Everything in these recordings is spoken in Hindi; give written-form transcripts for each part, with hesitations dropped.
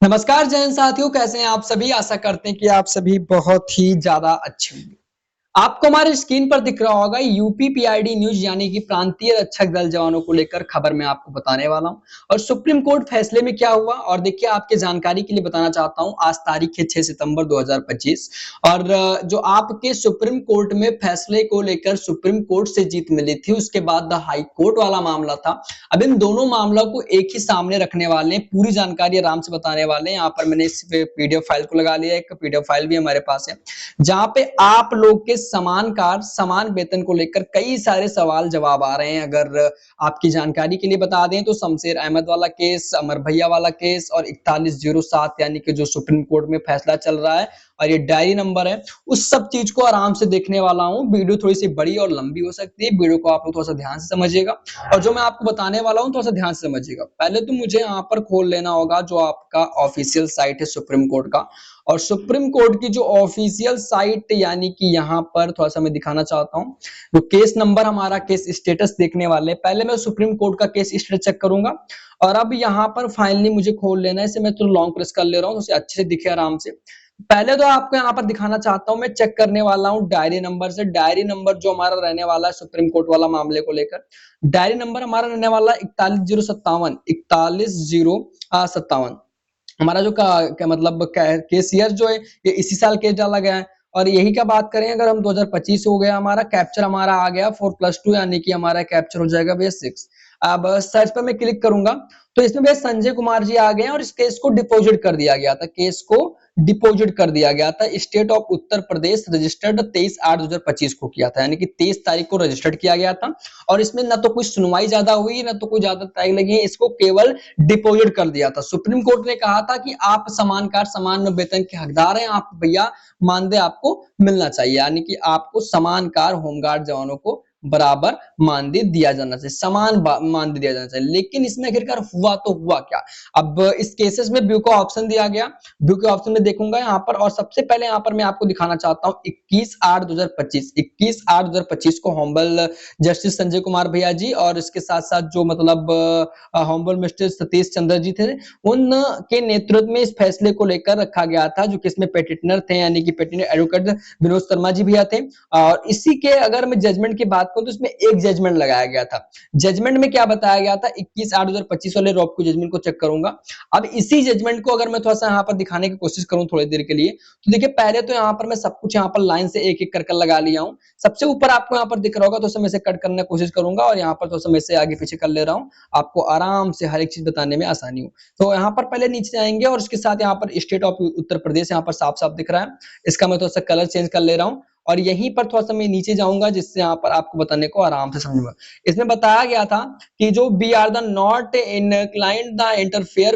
नमस्कार जैन साथियों, कैसे हैं आप सभी। आशा करते हैं कि आप सभी बहुत ही ज्यादा अच्छे होंगे। आपको हमारे स्क्रीन पर दिख रहा होगा यूपी पीआईडी न्यूज यानी कि प्रांतीय रक्षक दल जवानों को लेकर खबर मैं आपको बताने वाला हूं। और सुप्रीम कोर्ट फैसले में क्या हुआ और देखिए आपके जानकारी के लिए बताना चाहता हूं। आज तारीख है 6 सितंबर 2025 और जो आपके सुप्रीम कोर्ट में फैसले को लेकर सुप्रीम कोर्ट से जीत मिली थी, उसके बाद द हाई कोर्ट वाला मामला था। अब इन दोनों मामलों को एक ही सामने रखने वाले हैं, पूरी जानकारी आराम से बताने वाले हैं। यहाँ पर मैंने इस पीडीएफ फाइल को लगा लिया है, एक पीडीएफ फाइल भी हमारे पास है जहां पे आप लोग के समान कार्य समान वेतन को लेकर कई सारे सवाल जवाब आ रहे हैं। अगर आपकी जानकारी के लिए बता दें तो शमशेर अहमद वाला केस, अमर भैया वाला केस और 4107 यानी कि जो सुप्रीम कोर्ट में फैसला चल रहा है और ये डायरी नंबर है, उस सब चीज को आराम से देखने वाला हूं। वीडियो थोड़ी सी बड़ी और लंबी हो सकती है, वीडियो को आप लोग थोड़ा सा ध्यान से समझिएगा और जो मैं आपको बताने वाला हूं थोड़ा सा ध्यान से समझिएगा। पहले तो मुझे यहाँ पर खोल लेना होगा जो आपका ऑफिशियल साइट है सुप्रीम कोर्ट का। और सुप्रीम कोर्ट की जो ऑफिशियल साइट यानी कि यहाँ पर थोड़ा सा मैं दिखाना चाहता हूँ जो केस नंबर, हमारा केस स्टेटस देखने वाले। पहले मैं सुप्रीम कोर्ट का केस स्टेटस चेक करूंगा और अब यहाँ पर फाइनली मुझे खोल लेना है। इसे मैं तो लॉन्ग प्रेस कर ले रहा हूँ तो अच्छे से दिखे आराम से। पहले तो आपको यहाँ पर दिखाना चाहता हूँ, मैं चेक करने वाला हूँ डायरी नंबर से। डायरी नंबर जो हमारा रहने वाला है सुप्रीम कोर्ट वाला मामले को लेकर, डायरी नंबर हमारा रहने वाला है 41,057 41,057। हमारा जो क्या मतलब केस ईयर जो है ये इसी साल केस डाला गया है। और यही का बात करें अगर हम 2025 हो गया, हमारा कैप्चर हमारा आ गया 4+2 यानी कि हमारा कैप्चर हो जाएगा भैया 6। अब सर्च पर मैं क्लिक करूंगा तो इसमें भैया संजय कुमार जी आ गए और इस केस को डिपोजिट कर दिया गया था। केस को डिपोजिट कर दिया गया था। State of Uttar Pradesh registered 23/8/2025 को किया था, यानी कि 23 तारीख को रजिस्टर्ड किया गया था। और इसमें ना तो कोई सुनवाई ज्यादा हुई ना तो कोई ज्यादा तारीख लगी है, इसको केवल डिपोजिट कर दिया था। सुप्रीम कोर्ट ने कहा था कि आप समान कार्य समान वेतन के हकदार हैं, आप भैया मानदेय आपको मिलना चाहिए, यानी कि आपको समान कार्य होमगार्ड जवानों को बराबर मानदेय दिया जाना चाहिए, समान मानदेय दिया जाना चाहिए। लेकिन इसमें आखिरकार हुआ तो हुआ क्या। अब इस केसेस में व्यू का ऑप्शन दिया गया, व्यू के ऑप्शन में देखूंगा यहाँ पर। और सबसे पहले यहाँ पर मैं आपको दिखाना चाहता हूँ 21/8/2025 को हॉनरेबल जस्टिस संजय कुमार भैया जी और इसके साथ साथ जो मतलब हॉनरेबल मिस्टर सतीश चंद्र जी थे, उनके नेतृत्व में इस फैसले को लेकर रखा गया था। जो किसमें पेटिशनर थे यानी कि पेटिशनर एडवोकेट विनोद शर्मा जी भैया थे। और इसी के अगर मैं जजमेंट की बात करूं तो इसमें एक जजमेंट लगाया गया था। जजमेंट में क्या बताया गया था, 21/8/2025 वाले रॉब को जजमेंट को चेक करूंगा। अब इसी जजमेंट को अगर मैं थोड़ा सा यहाँ पर दिखाने की कोशिश करूं थोड़ी देर के लिए, तो देखिए पहले तो यहाँ पर मैं सब कुछ यहाँ पर लाइन से एक एक कर लगा लिया हूँ। सबसे ऊपर आपको यहाँ पर दिख रहा होगा तो मैं इसे कट करने की कोशिश करूंगा और यहाँ पर थोड़ा सा मैं इसे आगे पीछे कर ले रहा हूँ, आपको आराम से हर एक चीज बताने में आसानी हो। तो यहाँ पर पहले नीचे जाएंगे और उसके साथ यहाँ पर स्टेट ऑफ उत्तर प्रदेश यहाँ पर साफ साफ दिख रहा है। इसका मैं थोड़ा सा कलर चेंज कर ले रहा हूँ और यहीं पर थोड़ा सा मैं नीचे जाऊंगा जिससे यहाँ पर आपको बताने को आराम से समझ में। इसमें बताया गया था कि जो be are the not inclined the interfere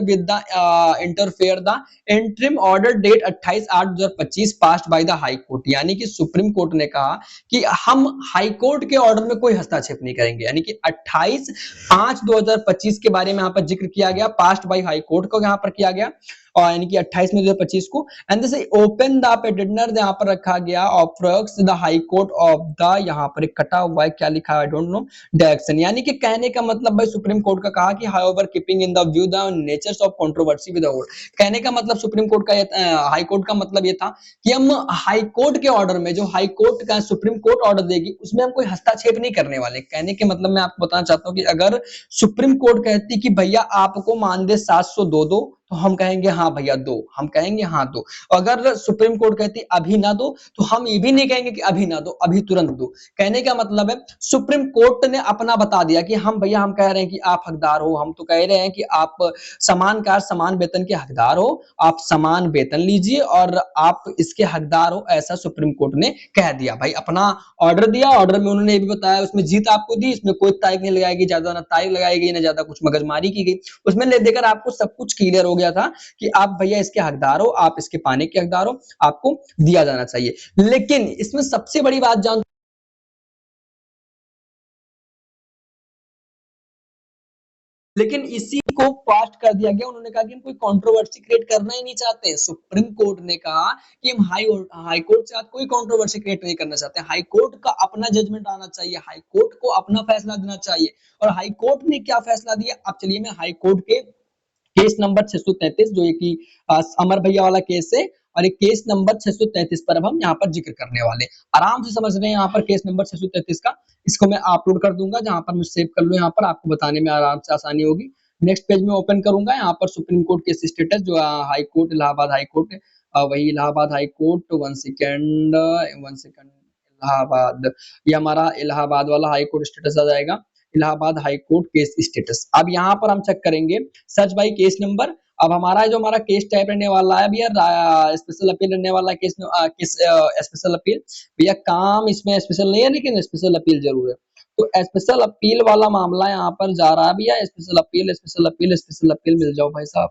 the interim order date 28/8/2025 passed by the high court, यानी कि सुप्रीम कोर्ट ने कहा कि हम हाई कोर्ट के ऑर्डर में कोई हस्तक्षेप नहीं करेंगे। यानी कि 28/5/2025 के बारे में यहाँ पर जिक्र किया गया, पास्ड बाय हाई कोर्ट को यहाँ पर किया गया और यानी कि 28 में 2025 को। And this open the petitioner यहाँ पर रखा गया offers the high court of the, यहाँ पर एक कटा हुआ है क्या लिखा है आई डोंट नो, डायरेक्शन। यानी कि कहने का मतलब भाई सुप्रीम कोर्ट का कहा कि however keeping in the view the natures of controversy with the court. कहने का मतलब सुप्रीम कोर्ट का हाई कोर्ट का मतलब ये था कि हम हाई कोर्ट के ऑर्डर में, जो हाई कोर्ट का सुप्रीम कोर्ट ऑर्डर देगी उसमें हम कोई हस्तक्षेप नहीं करने वाले। कहने के मतलब मैं आपको बताना चाहता हूँ कि अगर सुप्रीम कोर्ट कहती कि भैया आपको मानदेय 702 दो तो हम कहेंगे हाँ भैया दो, हम कहेंगे हाँ दो। अगर सुप्रीम कोर्ट कहती अभी ना दो तो हम ये भी नहीं कहेंगे कि अभी ना दो, अभी तुरंत दो। कहने का मतलब है सुप्रीम कोर्ट ने अपना बता दिया कि हम भैया हम कह रहे हैं कि आप हकदार हो, हम तो कह रहे हैं कि आप समान कार्य समान वेतन के हकदार हो, आप समान वेतन लीजिए और आप इसके हकदार हो, ऐसा सुप्रीम कोर्ट ने कह दिया। भाई अपना ऑर्डर दिया, ऑर्डर में उन्होंने ये भी बताया, उसमें जीत आपको दी, इसमें कोई तारीख नहीं लगाएगी, ज्यादा ना तारीख लगाई गई ना ज्यादा कुछ मगजमारी की गई। उसमें ले देकर आपको सब कुछ क्लियर हो गया था कि आप भैया इसके हकदार हो, आप इसके पाने के हकदार हो, आपको दिया जाना चाहिए। लेकिन इसमें सबसे बड़ी बात जान, लेकिन इसी को पास्ट कर दिया गया। उन्होंने कहा कि हम कोई कंट्रोवर्सी क्रिएट करना ही नहीं चाहते। सुप्रीम कोर्ट ने कहा कि हम हाई कोर्ट से कोई कंट्रोवर्सी क्रिएट नहीं करना चाहते। हाई कोर्ट का अपना जजमेंट आना चाहिए, हाई कोर्ट को अपना फैसला देना चाहिए। और हाई कोर्ट ने क्या फैसला दिया, अब चलिए मैं हाई कोर्ट के केस नंबर 633 जो कि अमर भैया वाला केस है, और एक केस नंबर 633 पर अब हम यहाँ पर जिक्र करने वाले हैं। आराम से समझ रहे हैं यहाँ पर केस नंबर 633 का, इसको मैं अपलोड कर दूंगा, जहाँ पर मैं सेव कर लूँ, यहाँ पर आपको बताने में आराम से आसानी होगी। नेक्स्ट पेज में ओपन करूंगा, यहाँ पर सुप्रीम कोर्ट केस स्टेटस जो high court Allahabad high court, वही Allahabad high court, one second Allahabad, ये हमारा इलाहाबाद वाला हाई कोर्ट स्टेटस आ जाएगा, Allahabad high court case status. अब यहाँ पर हम चेक करेंगे सर्च बाई केस नंबर। अब हमारा जो हमारा केस टाइप रहने वाला है भैया, स्पेशल अपील रहने वाला है, केस स्पेशल अपील भैया, काम इसमें स्पेशल नहीं है लेकिन स्पेशल अपील जरूर है। तो स्पेशल अपील वाला मामला यहाँ पर जा रहा है भैया, special appeal special appeal special appeal, मिल जाओ भाई साहब।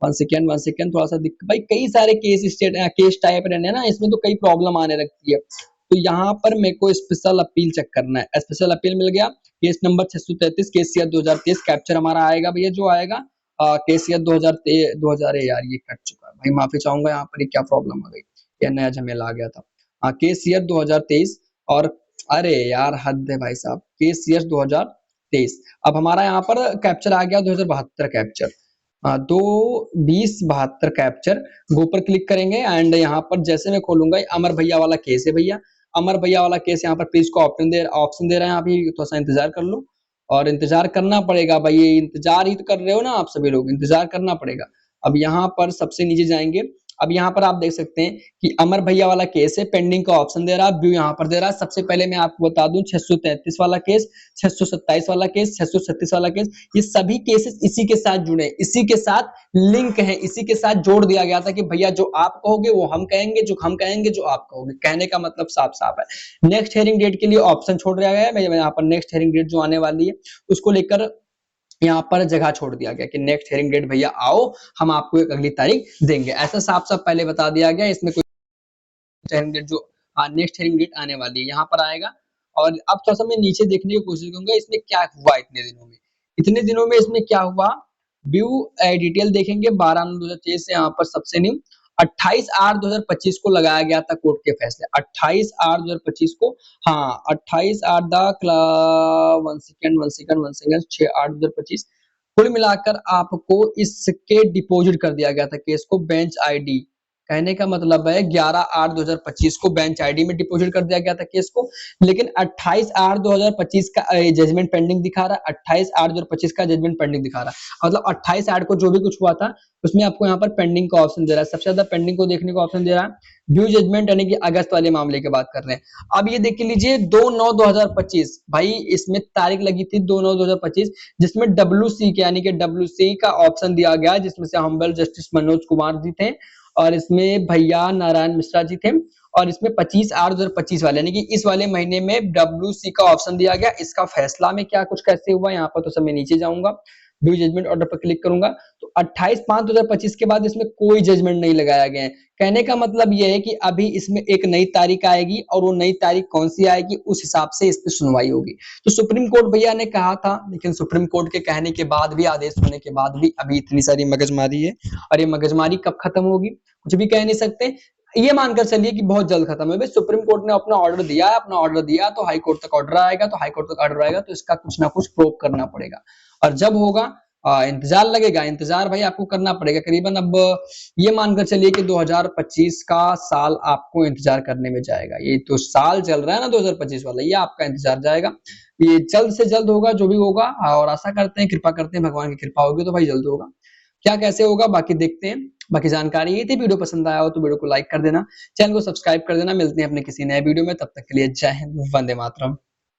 वन सेकेंड थोड़ा सा भाई कई सारे केस टाइप रहने ना, इसमें तो कई प्रॉब्लम आने लगती है। तो यहाँ पर मेरे को स्पेशल अपील चेक करना है, स्पेशल अपील मिल गया, केस नंबर 633 केसीआर 2023 कैप्चर हमारा आएगा भैया, जो आएगा केसीआर 2000 यार ये कट चुका है भाई, माफी चाहूंगा, यहाँ पर क्या प्रॉब्लम आ गई, या नया झमेला आ गया था। हाँ केसीआर 2023, और अरे यार हद है भाई साहब, केसीआर 2023। अब हमारा यहाँ पर कैप्चर आ गया 2072 कैप्चर, 2/20/72 कैप्चर। गो पर क्लिक करेंगे एंड यहाँ पर जैसे मैं खोलूंगा, अमर भैया वाला केस है भैया, अमर भैया वाला केस, यहाँ पर प्लीज को ऑप्शन दे रहे हैं, अभी थोड़ा सा इंतजार कर लो, और इंतजार करना पड़ेगा भाई, ये इंतजार ही तो कर रहे हो ना आप सभी लोग, इंतजार करना पड़ेगा। अब यहाँ पर सबसे नीचे जाएंगे, अब यहाँ पर आप देख सकते हैं कि अमर भैया वाला केस है, पेंडिंग का ऑप्शन दे रहा है, व्यू यहाँ पर दे रहा है। सबसे पहले मैं आपको बता दूं 633 वाला केस, 627 वाला केस, 636 वाला केस, ये सभी केसेस इसी के साथ जुड़े, इसी के साथ लिंक है, इसी के साथ जोड़ दिया गया था कि भैया जो आप कहोगे वो हम कहेंगे, जो हम कहेंगे जो आप कहोगे, कहने का मतलब साफ साफ है। नेक्स्ट हियरिंग डेट के लिए ऑप्शन छोड़ दिया गया है, यहाँ पर नेक्स्ट हियरिंग डेट जो आने वाली है उसको लेकर यहाँ पर जगह छोड़ दिया गया कि नेक्स्ट हियरिंग डेट भैया आओ, हम आपको एक अगली तारीख देंगे, ऐसा साफ साफ पहले बता दिया गया। इसमें कोई हियरिंग डेट जो नेक्स्ट हियरिंग डेट आने वाली है यहाँ पर आएगा। और अब थोड़ा सा मैं नीचे देखने की कोशिश करूंगा इसमें क्या हुआ इतने दिनों में इसमें क्या हुआ। व्यू डिटेल देखेंगे 12/9/2023 से, यहाँ पर सबसे न्यू 28/8/2025 को लगाया गया था कोर्ट के फैसले, 28/8/2025 को, हाँ 28/8 6/8/2025, कुल मिलाकर आपको इसके डिपॉजिट कर दिया गया था केस को बेंच आईडी, कहने का मतलब है 11/8/2025 को बेंच आईडी में डिपॉजिट कर दिया गया था केस को, लेकिन 28/8/2025 का जजमेंट पेंडिंग दिखा रहा है, 28/8/2025 का जजमेंट पेंडिंग दिखा रहा है, मतलब 28/8 को जो भी कुछ हुआ था उसमें आपको यहाँ पर पेंडिंग का ऑप्शन दे रहा है, सबसे ज्यादा पेंडिंग को देखने को ऑप्शन दे रहा है। व्यू जजमेंट यानी कि अगस्त वाले मामले की बात कर रहे हैं। अब ये देख लीजिए 2/9/2025, भाई इसमें तारीख लगी थी 2/9/2025, जिसमें WC के यानी कि WC का ऑप्शन दिया गया, जिसमें से हम्बल जस्टिस मनोज कुमार जी थे, और इसमें भैया नारायण मिश्रा जी थे, और इसमें 25/8/2025 वाले यानी कि इस वाले महीने में WC का ऑप्शन दिया गया। इसका फैसला में क्या कुछ कैसे हुआ यहाँ पर तो सब मैं नीचे जाऊंगा, व्यू जजमेंट ऑर्डर पर क्लिक करूंगा तो 28/5/2025 के बाद इसमें कोई जजमेंट नहीं लगाया गया है। कहने का मतलब यह है कि अभी इसमें एक नई तारीख आएगी, और वो नई तारीख कौन सी आएगी उस हिसाब से इस पर सुनवाई होगी। तो सुप्रीम कोर्ट भैया ने कहा था, लेकिन सुप्रीम कोर्ट के कहने के बाद भी, आदेश होने के बाद भी अभी इतनी सारी मगजमारी है, और ये मगजमारी कब खत्म होगी कुछ भी कह नहीं सकते। ये मानकर चलिए कि बहुत जल्द खत्म है। सुप्रीम कोर्ट ने अपना ऑर्डर दिया है, अपना ऑर्डर दिया तो हाई कोर्ट तक ऑर्डर आएगा, तो हाई कोर्ट तक ऑर्डर आएगा तो इसका कुछ ना कुछ प्रूव करना पड़ेगा, और जब होगा इंतजार लगेगा, इंतजार भाई आपको करना पड़ेगा करीबन। अब ये मानकर चलिए कि 2025 का साल आपको इंतजार करने में जाएगा, ये तो साल चल रहा है ना 2025 वाला, ये आपका इंतजार जाएगा, ये जल्द से जल्द होगा जो भी होगा, और आशा करते हैं, कृपा करते हैं, भगवान की कृपा होगी तो भाई जल्द होगा। क्या कैसे होगा बाकी देखते हैं। बाकी जानकारी ये थी, वीडियो पसंद आया हो तो वीडियो को लाइक कर देना, चैनल को सब्सक्राइब कर देना। मिलते हैं अपने किसी नए वीडियो में, तब तक के लिए जय हिंद, वंदे मातरम।